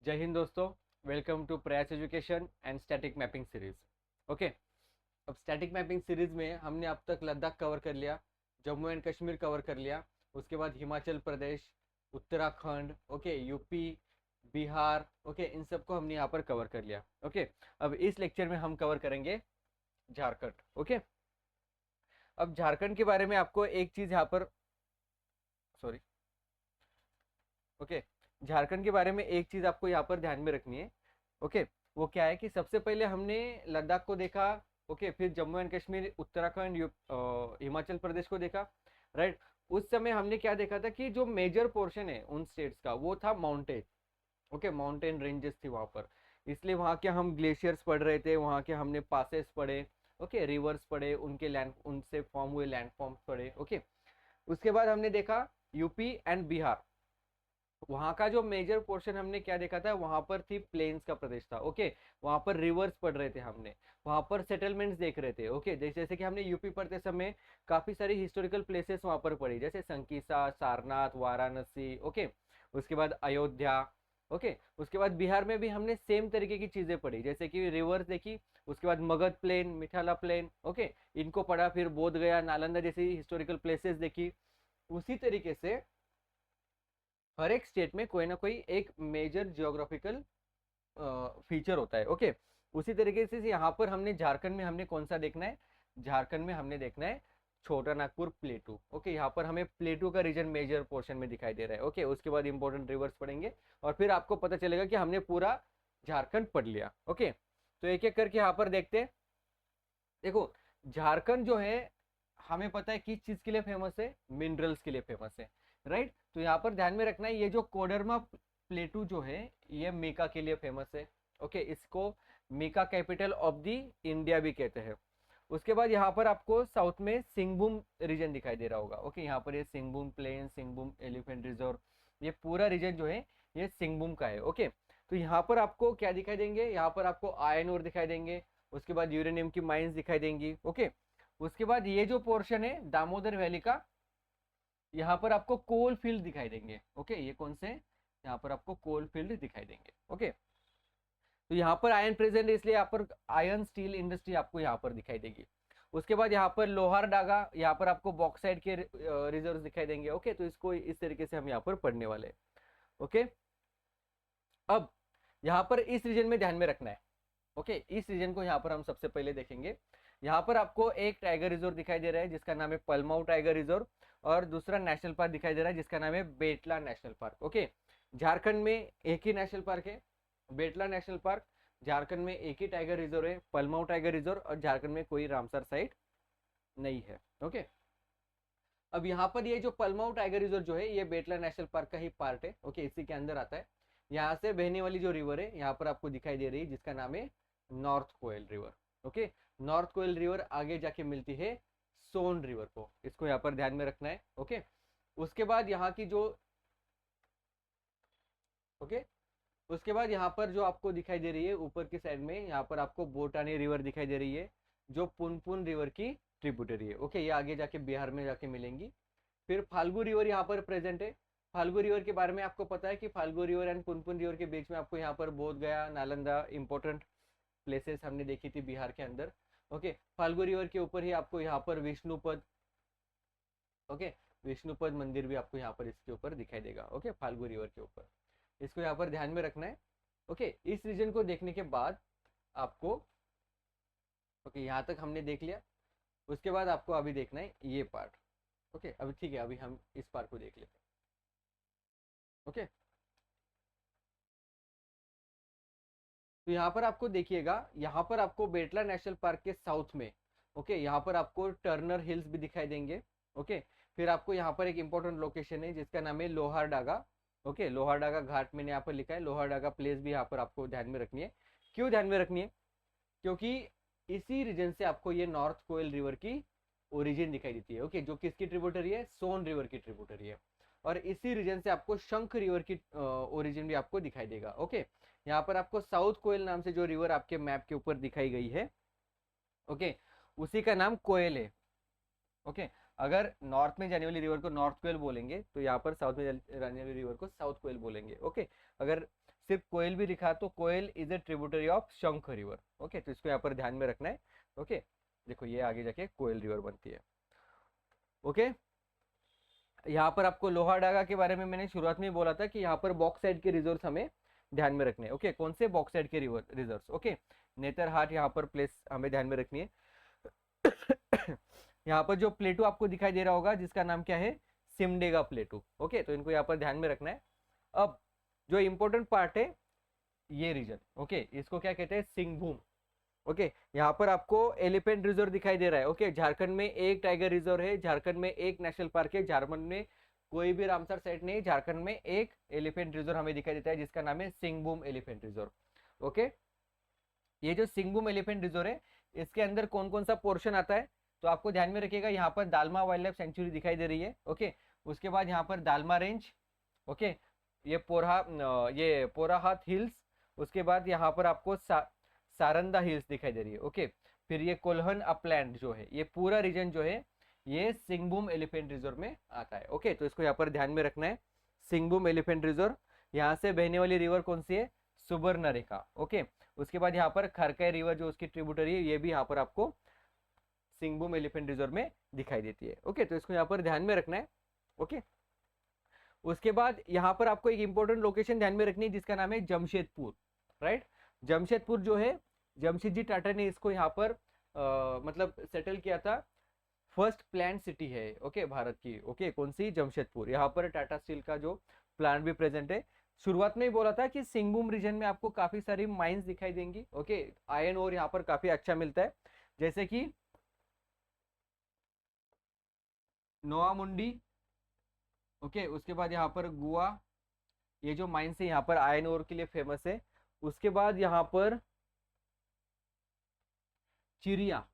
जय हिंद दोस्तों। Welcome to प्रयास education and static mapping series. Okay, अब स्टैटिक मैपिंग सीरीज में हमने अब तक लद्दाख कवर कर लिया, जम्मू एंड कश्मीर कवर कर लिया, उसके बाद Himachal Pradesh, Uttarakhand, okay, UP, Bihar, okay, इन सबको हमने यहाँ पर कवर कर लिया। ओके, अब इस लेक्चर में हम कवर करेंगे झारखंड। ओके, अब झारखंड के बारे में आपको एक चीज यहाँ पर, सॉरी, ओके, झारखंड के बारे में एक चीज आपको यहाँ पर ध्यान में रखनी है। ओके, वो क्या है कि सबसे पहले हमने लद्दाख को देखा, ओके, फिर जम्मू एंड कश्मीर, उत्तराखंड, हिमाचल प्रदेश को देखा, राइट। उस समय हमने क्या देखा था कि जो मेजर पोर्शन है उन स्टेट्स का वो था माउंटेन। ओके, माउंटेन रेंजेस थी वहां पर, इसलिए वहां के हम ग्लेशियर्स पढ़ रहे थे, वहां के हमने पासेस पढ़े, ओके, रिवर्स पढ़े, उनके लैंड, उनसे फॉर्म हुए लैंडफॉर्म्स पढ़े। ओके, उसके बाद हमने देखा यूपी एंड बिहार, वहां का जो मेजर पोर्शन हमने क्या देखा था, वहां पर थी प्लेन्स का प्रदेश था। ओके, वहां पर रिवर्स पढ़ रहे थे हमने, वहां पर सेटलमेंट्स देख रहे थे। ओके, जैसे कि हमने यूपी पढ़ते समय काफी सारी हिस्टोरिकल प्लेसेस वहां पर पढ़ी, जैसे संकीसा, सारनाथ, वाराणसी। ओके, उसके बाद अयोध्या। ओके, उसके बाद बिहार में भी हमने सेम तरीके की चीजें पढ़ी, जैसे कि रिवर्स देखी, उसके बाद मगध प्लेन, मिठाला प्लेन, ओके, इनको पढ़ा, फिर बोध गया, नालंदा जैसी हिस्टोरिकल प्लेसेस देखी। उसी तरीके से हर एक स्टेट में कोई ना कोई एक मेजर जियोग्राफिकल फीचर होता है। ओके, उसी तरीके से यहाँ पर हमने झारखंड में हमने कौन सा देखना है, झारखंड में हमने देखना है छोटा नागपुर प्लेटू। ओके, यहाँ पर हमें प्लेटू का रीजन मेजर पोर्शन में दिखाई दे रहा है। ओके, उसके बाद इंपॉर्टेंट रिवर्स पढ़ेंगे और फिर आपको पता चलेगा कि हमने पूरा झारखंड पढ़ लिया। ओके, तो एक एक करके यहाँ पर देखते हैं। देखो, झारखंड जो है हमें पता है किस चीज के लिए फेमस है, मिनरल्स के लिए फेमस है, राइट। तो यहाँ पर ध्यान में रखना है, ये जो कोडरमा प्लेटू जो है ये मीका के लिए फेमस है। ओके, इसको mica capital of the India भी कहते हैं। उसके बाद यहाँ पर आपको साउथ में सिंगभूम रीजन दिखाई दे रहा होगा। ओके, यहाँ पर ये Singhbhum plain, Singhbhum elephant reserve, ये पूरा रीजन जो है ये सिंगभूम का है। ओके, तो यहाँ पर आपको क्या दिखाई देंगे, यहाँ पर आपको आयरन ओर दिखाई देंगे, उसके बाद यूरेनियम की माइंस दिखाई देंगी। ओके, उसके बाद ये जो पोर्शन है दामोदर वैली का, यहाँ पर आपको कोल फील्ड दिखाई देंगे। ओके, ये कौन से, यहाँ पर आपको कोल फील्ड दिखाई देंगे। ओके, तो यहाँ पर आयरन प्रेजेंट है, इसलिए यहाँ पर आयरन स्टील इंडस्ट्री आपको यहाँ पर दिखाई देगी। उसके बाद यहाँ पर लोहार डागा, यहाँ पर आपको बॉक्साइड के रिजर्व दिखाई देंगे। ओके, तो इसको इस तरीके से हम यहाँ पर पढ़ने वाले हैं। ओके, अब यहाँ पर इस रीजन में ध्यान में रखना है। ओके, इस रीजन को यहाँ पर हम सबसे पहले देखेंगे। यहाँ पर आपको एक टाइगर रिजर्व दिखाई दे रहा है जिसका नाम है पलमाऊ टाइगर रिजर्व, और दूसरा नेशनल पार्क दिखाई दे रहा है जिसका नाम है बेटला नेशनल पार्क। ओके, झारखंड में एक ही नेशनल पार्क है, बेटला नेशनल पार्क। झारखंड में एक ही टाइगर रिजर्व है, पलमाऊ टाइगर रिजर्व, और झारखंड में कोई रामसर साइट नहीं है। ओके, अब यहाँ पर ये जो पलमाऊ टाइगर रिजर्व जो है ये बेटला नेशनल पार्क का ही पार्ट है। ओके, इसी के अंदर आता है। यहाँ से बहने वाली जो रिवर है यहाँ पर आपको दिखाई दे रही है जिसका नाम है नॉर्थ कोयल रिवर। ओके, नॉर्थ कोयल रिवर आगे जाके मिलती है सोन रिवर को, इसको यहाँ पर ध्यान में रखना है। ओके, उसके बाद यहाँ की जो, ओके, उसके बाद यहाँ पर जो आपको दिखाई दे रही है ऊपर की साइड में, यहाँ पर आपको बोटानी रिवर दिखाई दे रही है जो पुनपुन रिवर की ट्रिब्यूटरी है। ओके, ये आगे जाके बिहार में जाके मिलेंगी। फिर फाल्गु रिवर यहाँ पर प्रेजेंट है। फाल्गु रिवर के बारे में आपको पता है कि Falgu river and Punpun river के बीच में आपको यहाँ पर बोध गया, नालंदा इंपॉर्टेंट प्लेसेस हमने देखी थी बिहार के अंदर। ओके, फाल्गु रिवर के ऊपर ही आपको यहाँ पर विष्णुपद, ओके, विष्णुपद मंदिर भी आपको यहाँ पर इसके ऊपर दिखाई देगा। ओके, फाल्गु रिवर के ऊपर, इसको यहाँ पर ध्यान में रखना है। ओके, इस रीजन को देखने के बाद आपको, ओके, यहाँ तक हमने देख लिया। उसके बाद आपको अभी देखना है ये पार्ट। ओके, अभी ठीक है, अभी हम इस पार्ट को देख लेते हैं। ओके, तो यहाँ पर आपको देखिएगा, यहाँ पर आपको बेटला नेशनल पार्क के साउथ में, ओके, यहाँ पर आपको टर्नर हिल्स भी दिखाई देंगे। ओके, फिर आपको यहाँ पर एक इंपॉर्टेंट लोकेशन है जिसका नाम है लोहार डागा। ओके, लोहार डागा घाट मैंने यहाँ पर लिखा है, लोहार डागा प्लेस भी यहाँ पर आपको ध्यान में रखनी है। क्यों ध्यान में रखनी है, क्योंकि इसी रीजन से आपको ये नॉर्थ कोयल रिवर की ओरिजिन दिखाई देती है। ओके, जो किसकी ट्रिब्यूटरी है, सोन रिवर की ट्रिब्यूटरी है। और इसी रीजन से आपको शंख रिवर की ओरिजिन भी आपको दिखाई देगा। ओके, यहाँ पर आपको साउथ कोयल नाम से जो रिवर आपके मैप के ऊपर दिखाई गई है, ओके, उसी का नाम कोयल है। ओके, अगर नॉर्थ में जाने वाली रिवर को नॉर्थ कोयल बोलेंगे तो यहाँ पर साउथ में जाने वाली रिवर को साउथ कोयल बोलेंगे। ओके, अगर सिर्फ कोयल भी लिखा तो कोयल इज अ ट्रिब्यूटरी ऑफ शंख रिवर। ओके, तो इसको यहाँ पर ध्यान में रखना है। ओके, देखो ये आगे जाके कोयल रिवर बनती है। ओके, यहाँ पर आपको लोहारडागा के बारे में मैंने शुरुआत में बोला था कि यहाँ पर बॉक्साइट के रिजर्व्स हमें ध्यान में रखने हैं। ओके, कौन से बॉक्साइट के रिजर्व्स? ओके, नेतरहाट यहाँ पर प्लेस हमें ध्यान में रखनी है। यहाँ पर जो प्लेटू आपको दिखाई दे रहा होगा जिसका नाम क्या है? सिमडेगा प्लेटू। ओके, तो इनको यहाँ पर ध्यान में रखना है। अब जो इंपॉर्टेंट पार्ट है ये रीजन, ओके, इसको क्या कहते हैं? सिंहभूम। ओके, यहाँ पर आपको एलिफेंट रिजर्व दिखाई दे रहा है। ओके, झारखंड में एक टाइगर रिजर्व है, झारखंड में एक नेशनल पार्क है, झारखंड में कोई भी रामसर साइट नहीं, झारखंड में एक एलिफेंट रिजर्व हमें दिखाई देता है जिसका नाम है सिंहभूम एलिफेंट रिजर्व। ओके, ये जो सिंहभूम एलिफेंट रिजर्व है इसके अंदर कौन कौन सा पोर्शन आता है तो आपको ध्यान में रखिएगा। यहाँ पर दालमा वाइल्ड लाइफ सेंचुरी दिखाई दे रही है। ओके, उसके बाद यहाँ पर दालमा रेंज, ओके, ये पोराहात हिल्स, उसके बाद यहाँ पर आपको सारंदा हिल्स दिखाई दे रही है। ओके, फिर ये कोल्हन अपलैंड जो है, ये पूरा रीजन जो है ये सिंहभूम एलिफेंट रिजर्व में आता है। ओके, तो इसको यहाँ पर ध्यान में रखना है। सिंहभूम एलिफेंट रिजर्व, यहाँ से बहने वाली रिवर कौन सी है? सुबर्णरेखा। ओके, उसके बाद यहाँ पर खरकय रिवर जो उसकी ट्रिब्यूटरी है ये भी यहाँ पर आपको सिंहभूम एलिफेंट रिजर्व में दिखाई देती है। ओके, तो इसको यहाँ पर ध्यान में रखना है। ओके, उसके बाद यहाँ पर आपको एक इंपॉर्टेंट लोकेशन ध्यान में रखनी है जिसका नाम है जमशेदपुर। राइट, जमशेदपुर जो है जमशेदजी टाटा ने इसको यहाँ पर मतलब सेटल किया था। फर्स्ट प्लांट सिटी है ओके भारत की। ओके, कौन सी? जमशेदपुर। यहाँ पर टाटा स्टील का जो प्लांट भी प्रेजेंट है। शुरुआत में ही बोला था कि सिंहभूम रीजन में आपको काफी सारी माइंस दिखाई देंगी। ओके, आयरन ओर यहाँ पर काफी अच्छा मिलता है, जैसे कि नोआमुंडी। ओके, उसके बाद यहाँ पर गुआ, ये जो माइंस है यहाँ पर आयरन ओर के लिए फेमस है। उसके बाद यहाँ पर चिरिया।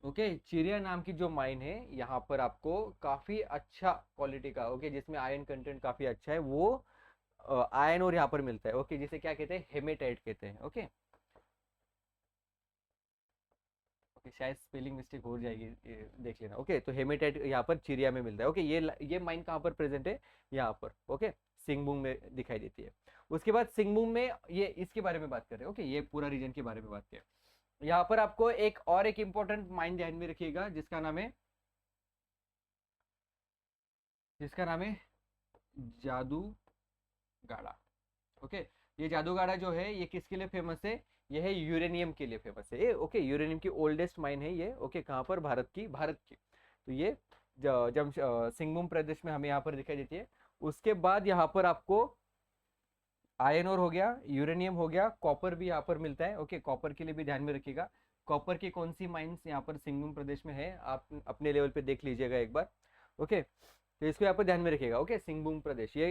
ओके, चिरिया नाम की जो माइन है यहाँ पर आपको काफी अच्छा क्वालिटी का, ओके, जिसमें आयरन कंटेंट काफी अच्छा है, वो आयरन और यहाँ पर मिलता है। ओके, जिसे क्या कहते हैं? हेमेटाइट कहते हैं। ओके, ओके, शायद स्पेलिंग मिस्टेक हो जाएगी, देख लेना। ओके, तो हेमेटाइट यहाँ पर चिरिया में मिलता है। ओके, ये माइन कहाँ पर प्रेजेंट है? यहाँ पर। ओके, सिंहभूम में दिखाई देती है। उसके बाद सिंहभूम में ये इसके बारे में बात कर रहे हैं। ओके, ये पूरा रीजन के बारे में बात करें। यहाँ पर आपको एक इंपॉर्टेंट माइन ध्यान में रखिएगा जिसका नाम है जादू गाड़ा। ओके, ये जादूगाड़ा जो है ये किसके लिए फेमस है? ये है यूरेनियम के लिए फेमस है। ओके, यूरेनियम की ओल्डेस्ट माइन है ये। ओके, कहाँ पर? भारत की। तो ये जब सिंहभूम प्रदेश में हमें यहाँ पर दिखाई देती है। उसके बाद यहाँ पर आपको आयरन ओर हो गया, यूरेनियम हो गया, कॉपर भी यहाँ पर मिलता है। ओके, कॉपर के लिए भी ध्यान में रखिएगा। कॉपर की कौन सी माइंस यहाँ पर सिंहभूम प्रदेश में है आप अपने लेवल पे देख लीजिएगा एक बार। ओके, तो इसको यहाँ पर ध्यान में रखिएगा। ओके, सिंहभूम प्रदेश ये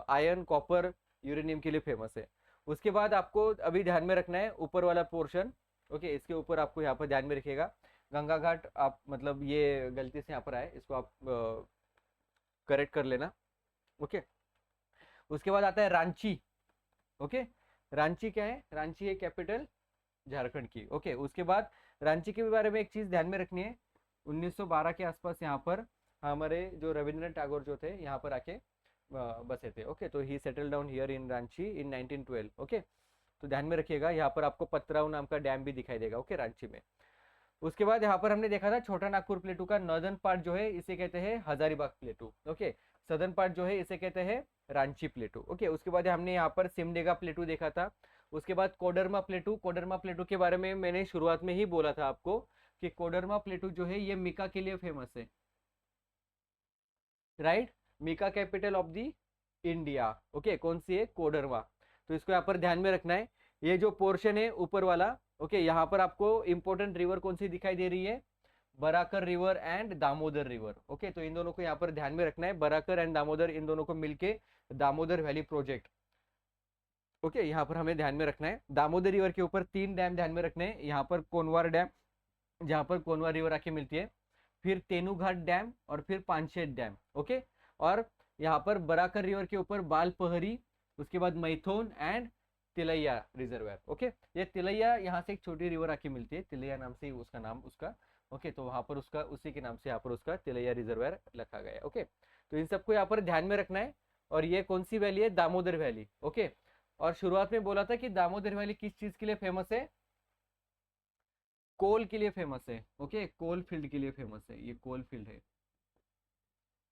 आयरन, कॉपर, यूरेनियम के लिए फेमस है। उसके बाद आपको अभी ध्यान में रखना है ऊपर वाला पोर्शन। ओके, इसके ऊपर आपको यहाँ पर ध्यान में रखिएगा गंगा घाट। आप मतलब ये गलती से यहाँ पर आए, इसको आप करेक्ट कर लेना। ओके, उसके बाद आता है रांची। ओके, रांची क्या है? रांची है कैपिटल झारखंड की। ओके, उसके बाद रांची के बारे में एक चीज ध्यान में रखनी है। 1912 के आसपास यहाँ पर हमारे जो रविंद्रनाथ टैगोर जो थे यहाँ पर आके बसे थे। ओके, तो he settle down here in Ranchi in 1912। Okay, तो ध्यान में रखिएगा। यहाँ पर आपको पतराव नाम का डैम भी दिखाई देगा। ओके, रांची में। उसके बाद यहाँ पर हमने देखा था छोटा नागपुर प्लेटू का नॉर्दर्न पार्ट जो है इसे कहते हैं हजारीबाग प्लेटू। ओके, सदर्न पार्ट जो है इसे कहते हैं रांची प्लेटू। ओके, उसके बाद हमने यहाँ पर सिमडेगा प्लेटू देखा था। उसके बाद कोडरमा प्लेटू के बारे में मैंने शुरुआत में ही बोला था आपको कि कोडरमा प्लेटू जो है ये मिका के लिए फेमस है। Right, mica capital of the India. Okay, कौन सी है? कोडरमा। तो इसको यहाँ पर ध्यान में रखना है। ये जो पोर्शन है ऊपर वाला, ओके, यहाँ पर आपको इंपॉर्टेंट रिवर कौन सी दिखाई दे रही है? Barakar river and Damodar river. Okay, तो इन दोनों को यहाँ पर ध्यान में रखना है। बराकर एंड दामोदर, इन दोनों को मिलके दामोदर वैली प्रोजेक्ट। ओके, यहाँ पर हमें ध्यान में रखना है। दामोदर रिवर के ऊपर 3 डैम ध्यान में रखने हैं। यहाँ पर कोनवार डैम, जहाँ पर कोनवार रिवर आके मिलती है, फिर तेनूघाट डैम और फिर पानशेत डैम। ओके, और यहाँ पर बराकर रिवर के ऊपर बालपहरी, उसके बाद मैथोन एंड तिलैया रिजर्वायर। ओके, ये तिलैया यहाँ से एक छोटी रिवर आके मिलती है, तिलैया नाम से उसका नाम उसका। ओके, तो वहां पर उसका उसी के नाम से यहाँ पर उसका तिलैया रिजर्वायर रखा गया है। ओके, तो इन सबको यहाँ पर ध्यान में रखना है। और ये कौन सी वैली है, दामोदर वैली। ओके, और शुरुआत में बोला था कि दामोदर वैली किस चीज के लिए फेमस है, कोल के लिए फेमस है। ओके, कोल फील्ड के लिए फेमस है, ये कोल फील्ड है।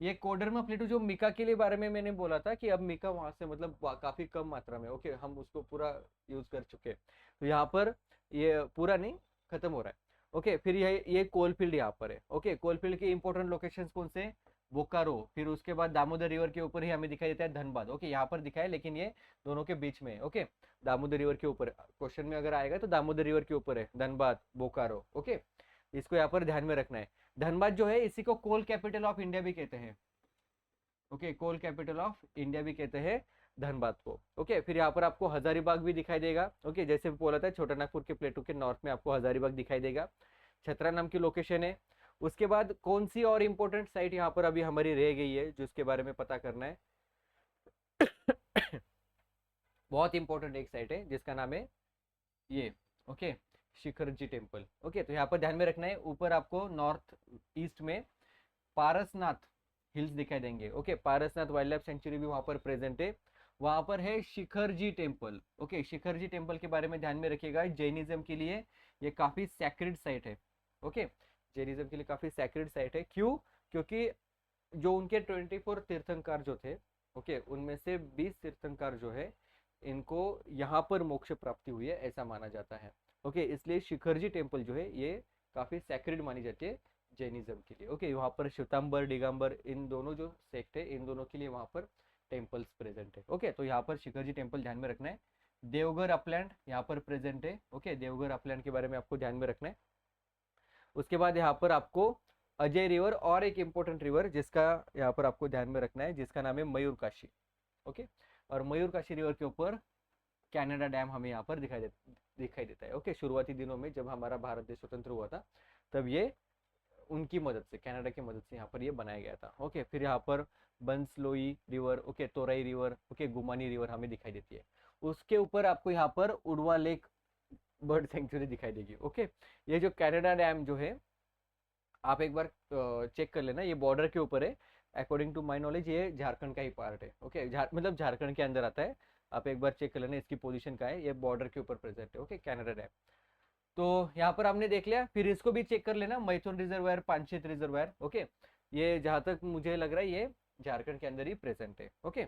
ये कोडरमा प्लेटू जो मिका के लिए बारे में मैंने बोला था कि अब मिका वहां से मतलब काफी कम मात्रा में, ओके, हम उसको पूरा यूज कर चुके हैं। तो यहाँ पर ये पूरा नहीं, खत्म हो रहा है। ओके, फिर ये कोल फील्ड यहाँ पर है। ओके, कोल फील्ड के इंपॉर्टेंट लोकेशंस कौन से, बोकारो, फिर उसके बाद दामोदर रिवर के ऊपर ही हमें दिखाई देता है धनबाद। ओके, यहाँ पर दिखाया, लेकिन ये दोनों के बीच में है। ओके, दामोदर रिवर के ऊपर क्वेश्चन में अगर आएगा तो दामोदर रिवर के ऊपर है धनबाद, बोकारो। ओके, इसको यहाँ पर ध्यान में रखना है। धनबाद जो है इसी को कोल कैपिटल ऑफ इंडिया भी कहते हैं। Okay, coal capital of India भी कहते हैं धनबाद को। ओके, फिर यहाँ पर आपको हजारीबाग भी दिखाई देगा। ओके, जैसे बोला था छोटा नागपुर के प्लेटू के नॉर्थ में आपको हजारीबाग दिखाई देगा, छतरा नाम की लोकेशन है। उसके बाद कौन सी और इम्पोर्टेंट साइट यहाँ पर अभी हमारी रह गई है जिसके बारे में पता करना है। बहुत इंपॉर्टेंट एक साइट है जिसका नाम है ये, okay, Shikhar ji temple. Okay, तो यहाँ पर ध्यान में रखना है, ऊपर आपको नॉर्थ ईस्ट में पारसनाथ हिल्स दिखाई देंगे। Okay, Parasnath wild life sanctuary भी वहां पर प्रेजेंट है। वहां पर है Shikhar ji temple. Okay, Shikhar ji temple के बारे में ध्यान में रखिएगा, जैनिज्म के लिए ये काफी सैक्रेड साइट है। ओके, जैनिज्म के लिए काफी सैक्रेड साइट है। क्यों, क्योंकि जो उनके 24 तीर्थंकर जो थे, ओके, उनमें से 20 तीर्थंकर जो है इनको यहाँ पर मोक्ष प्राप्ति हुई है ऐसा माना जाता है। ओके, इसलिए शिखर जी टेम्पल जो है ये काफी सैक्रेड मानी जाती है जैनिज्म के लिए। ओके, वहाँ पर श्वेतांबर दिगंबर इन दोनों जो सेक्ट है इन दोनों के लिए वहाँ पर टेम्पल्स प्रेजेंट है। ओके, तो यहाँ पर शिखर जी टेम्पल ध्यान में रखना है। देवघर अपलैंड यहाँ पर प्रेजेंट है। ओके, देवघर अपलैंड के बारे में आपको ध्यान में रखना है। उसके बाद यहाँ पर आपको अजय रिवर और एक इंपॉर्टेंट रिवर जिसका यहाँ पर आपको ध्यान में रखना है, जिसका नाम है मयूर काशी। ओके, और मयूर काशी रिवर के ऊपर कनाडा डैम हमें यहाँ पर दिखाई देता है। ओके, शुरुआती दिनों में जब हमारा भारत देश स्वतंत्र हुआ था तब ये उनकी मदद से, कनाडा की मदद से यहाँ पर ये बनाया गया था। ओके, फिर यहाँ पर बंसलोई रिवर, ओके, तोरई रिवर, ओके, गुमानी रिवर हमें दिखाई देती है। उसके ऊपर आपको यहाँ पर उड़वा लेक बर्ड सेंचुरी दिखाई देगी। ओके, ये जो कनाडा डैम जो है आप एक बार चेक कर लेना, ये बॉर्डर के ऊपर है। अकॉर्डिंग टू माई नॉलेज ये झारखंड का ही पार्ट है। ओके, मतलब झारखंड के अंदर आता है। आप एक बार चेक कर लेना इसकी पोजीशन का है, ये बॉर्डर के ऊपर प्रेजेंट है। ओके, कनाडा डैम तो यहाँ पर आपने देख लिया। फिर इसको भी चेक कर लेना, मैथुन रिजर्वायर, पांचेत रिजर्वायर। ओके, ये जहां तक मुझे लग रहा है ये झारखंड के अंदर ही प्रेजेंट है। ओके,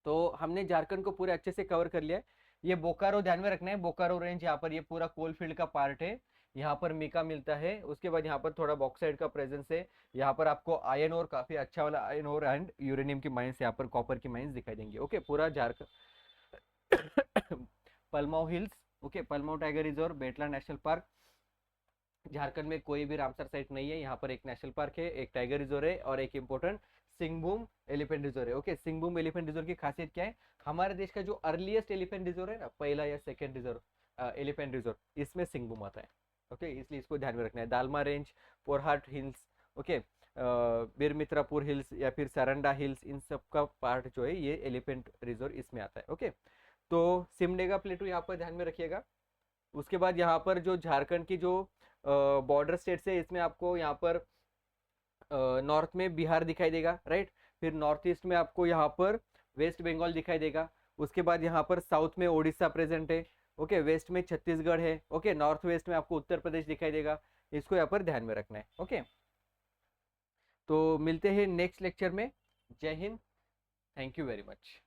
तो हमने झारखंड को पूरे अच्छे से कवर कर लिया है। ये बोकारो ध्यान में रखना है, बोकारो रेंज यहाँ पर ये पूरा कोलफील्ड का पार्ट है। यहाँ पर मिका मिलता है। उसके बाद यहाँ पर थोड़ा बॉक्साइड का प्रेजेंस है। यहाँ पर आपको आयरन और काफी अच्छा वाला आयरन और एंड यूरेनियम की माइंस, यहाँ पर कॉपर की माइंस दिखाई देंगी। ओके, पूरा Jharkhand Palamau hills, okay, Palamau tiger reserve, Betla national park. Jharkhand में कोई भी रामसर साइट नहीं है, यहाँ पर एक नेशनल पार्क है, एक टाइगर रिजर्व है और एक इंपॉर्टेंट सिंगभूम एलिफेंट रिजर्व है। ओके, सिंगभूम एलिफेंट रिजर्व की खासियत क्या है, हमारे देश का जो अर्लीस्ट एलिफेंट रिजर्व है ना, पहला या सेकेंड रिजर्व एलिफेंट रिजर्व, इसमें सिंगभूम आता है। ओके, इसलिए इसको ध्यान में रखना है। Dalma range, Porahat hills, okay, Birmitrapur hills या फिर सरंडा हिल्स, इन सब का पार्ट जो है ये एलिफेंट रिजर्व इसमें आता है। ओके, तो सिमडेगा प्लेटू यहाँ पर ध्यान में रखिएगा। उसके बाद यहाँ पर जो झारखंड की जो बॉर्डर स्टेट्स है इसमें आपको यहाँ पर नॉर्थ में बिहार दिखाई देगा, राइट। फिर नॉर्थ ईस्ट में आपको यहाँ पर वेस्ट बंगाल दिखाई देगा। उसके बाद यहाँ पर साउथ में ओडिशा प्रेजेंट है। ओके, वेस्ट में छत्तीसगढ़ है। ओके, नॉर्थ वेस्ट में आपको उत्तर प्रदेश दिखाई देगा। इसको यहाँ पर ध्यान में रखना है। ओके, तो मिलते हैं नेक्स्ट लेक्चर में। जय Hind, thank you very much.